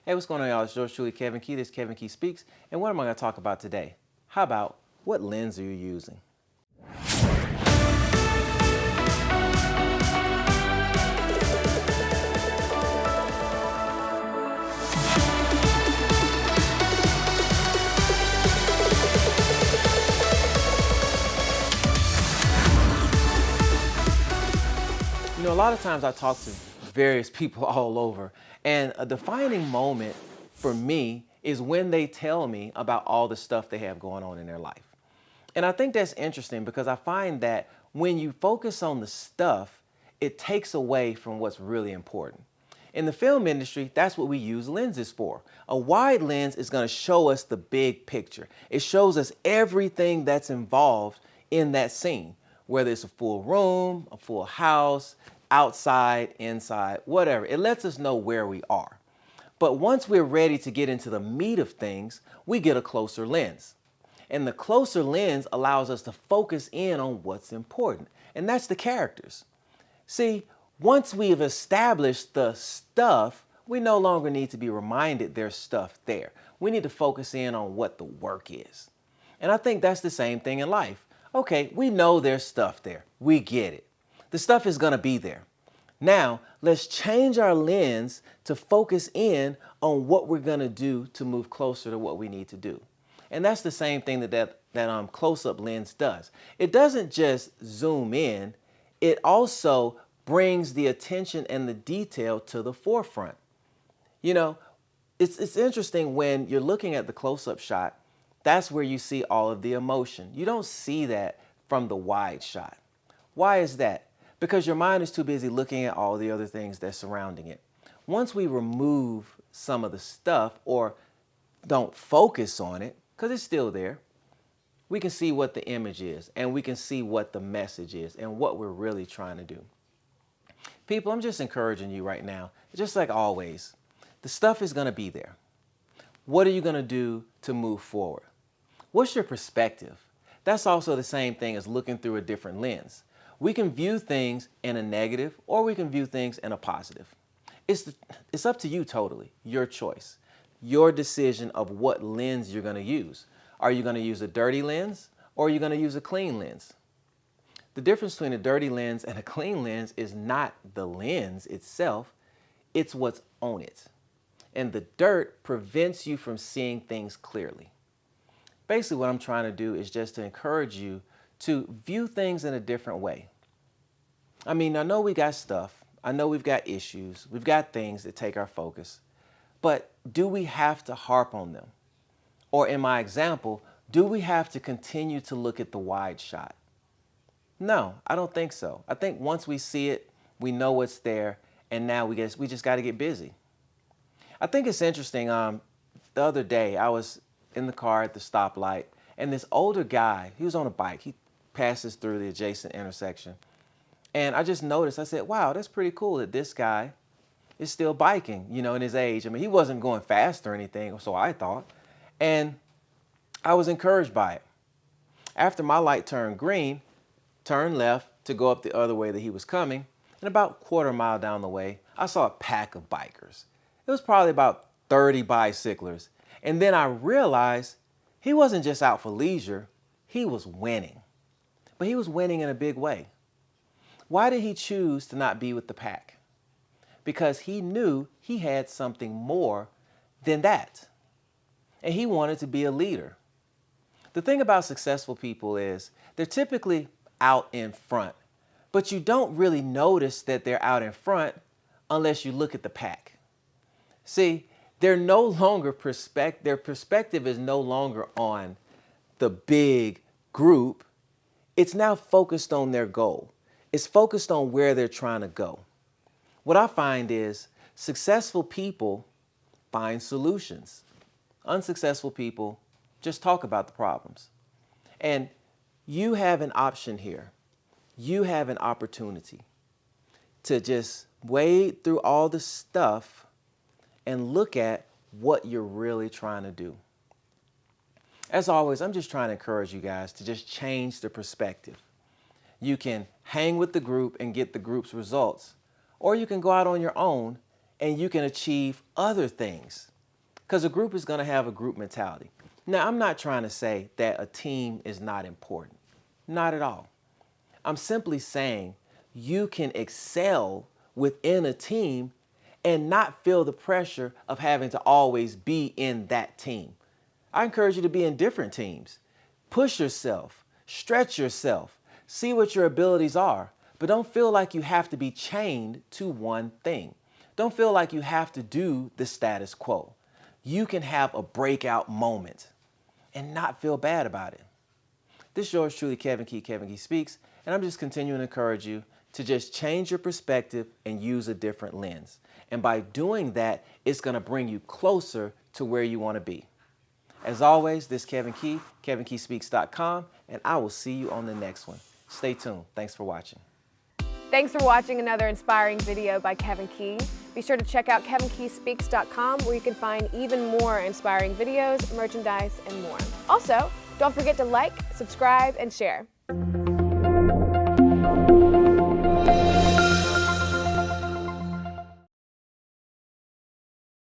Hey, what's going on, y'all? It's yours truly, Kevin Key. This is Kevin Key Speaks. And what am I going to talk about today? How about what lens are you using? You know, a lot of times I talk to various people all over, and a defining moment for me is when they tell me about all the stuff they have going on in their life. And I think that's interesting because I find that when you focus on the stuff, it takes away from what's really important. In the film industry, that's what we use lenses for. A wide lens is going to show us the big picture. It shows us everything that's involved in that scene, whether it's a full room, a full house, outside, inside, whatever. It lets us know where we are. But once we're ready to get into the meat of things, we get a closer lens. And the closer lens allows us to focus in on what's important, and that's the characters. See, once we've established the stuff, we no longer need to be reminded there's stuff there. We need to focus in on what the work is. And I think that's the same thing in life. Okay, we know there's stuff there. We get it. The stuff is going to be there. Now, let's change our lens to focus in on what we're going to do to move closer to what we need to do. And that's the same thing that close-up lens does. It doesn't just zoom in, it also brings the attention and the detail to the forefront. You know, it's interesting when you're looking at the close-up shot, that's where you see all of the emotion. You don't see that from the wide shot. Why is that? Because your mind is too busy looking at all the other things that's surrounding it. Once we remove some of the stuff or don't focus on it, because it's still there, we can see what the image is and we can see what the message is and what we're really trying to do. People, I'm just encouraging you right now, just like always, the stuff is going to be there. What are you going to do to move forward? What's your perspective? That's also the same thing as looking through a different lens. We can view things in a negative or we can view things in a positive. It's up to you totally, your choice, your decision of what lens you're going to use. Are you going to use a dirty lens or are you going to use a clean lens? The difference between a dirty lens and a clean lens is not the lens itself, it's what's on it. And the dirt prevents you from seeing things clearly. Basically, what I'm trying to do is just to encourage you to view things in a different way. I mean, I know we got stuff. I know we've got issues. We've got things that take our focus. But do we have to harp on them? Or in my example, do we have to continue to look at the wide shot? No, I don't think so. I think once we see it, we know what's there, and now we just got to get busy. I think it's interesting. The other day, I was in the car at the stoplight, and this older guy, he was on a bike. He passes through the adjacent intersection. And I just noticed, I said, wow, that's pretty cool that this guy is still biking, you know, in his age. I mean, he wasn't going fast or anything, so I thought. And I was encouraged by it. After my light turned green, turned left to go up the other way that he was coming, and about a quarter mile down the way, I saw a pack of bikers. It was probably about 30 bicyclers. And then I realized he wasn't just out for leisure, he was winning. But he was winning in a big way. Why did he choose to not be with the pack? Because he knew he had something more than that. And he wanted to be a leader. The thing about successful people is they're typically out in front, but you don't really notice that they're out in front unless you look at the pack. See, their perspective is no longer on the big group. It's now focused on their goal. It's focused on where they're trying to go. What I find is successful people find solutions. Unsuccessful people just talk about the problems. And you have an option here. You have an opportunity to just wade through all the stuff and look at what you're really trying to do. As always, I'm just trying to encourage you guys to just change the perspective. You can hang with the group and get the group's results, or you can go out on your own and you can achieve other things. because a group is going to have a group mentality. Now, I'm not trying to say that a team is not important. Not at all. I'm simply saying you can excel within a team and not feel the pressure of having to always be in that team. I encourage you to be in different teams. Push yourself, stretch yourself, see what your abilities are, but don't feel like you have to be chained to one thing. Don't feel like you have to do the status quo. You can have a breakout moment and not feel bad about it. This is yours truly, Kevin Key Speaks, and I'm just continuing to encourage you to just change your perspective and use a different lens. And by doing that, it's going to bring you closer to where you want to be. As always, this is Kevin Key, KevinKeySpeaks.com, and I will see you on the next one. Stay tuned. Thanks for watching. Thanks for watching another inspiring video by Kevin Key. Be sure to check out KevinKeySpeaks.com, where you can find even more inspiring videos, merchandise, and more. Also, don't forget to like, subscribe, and share.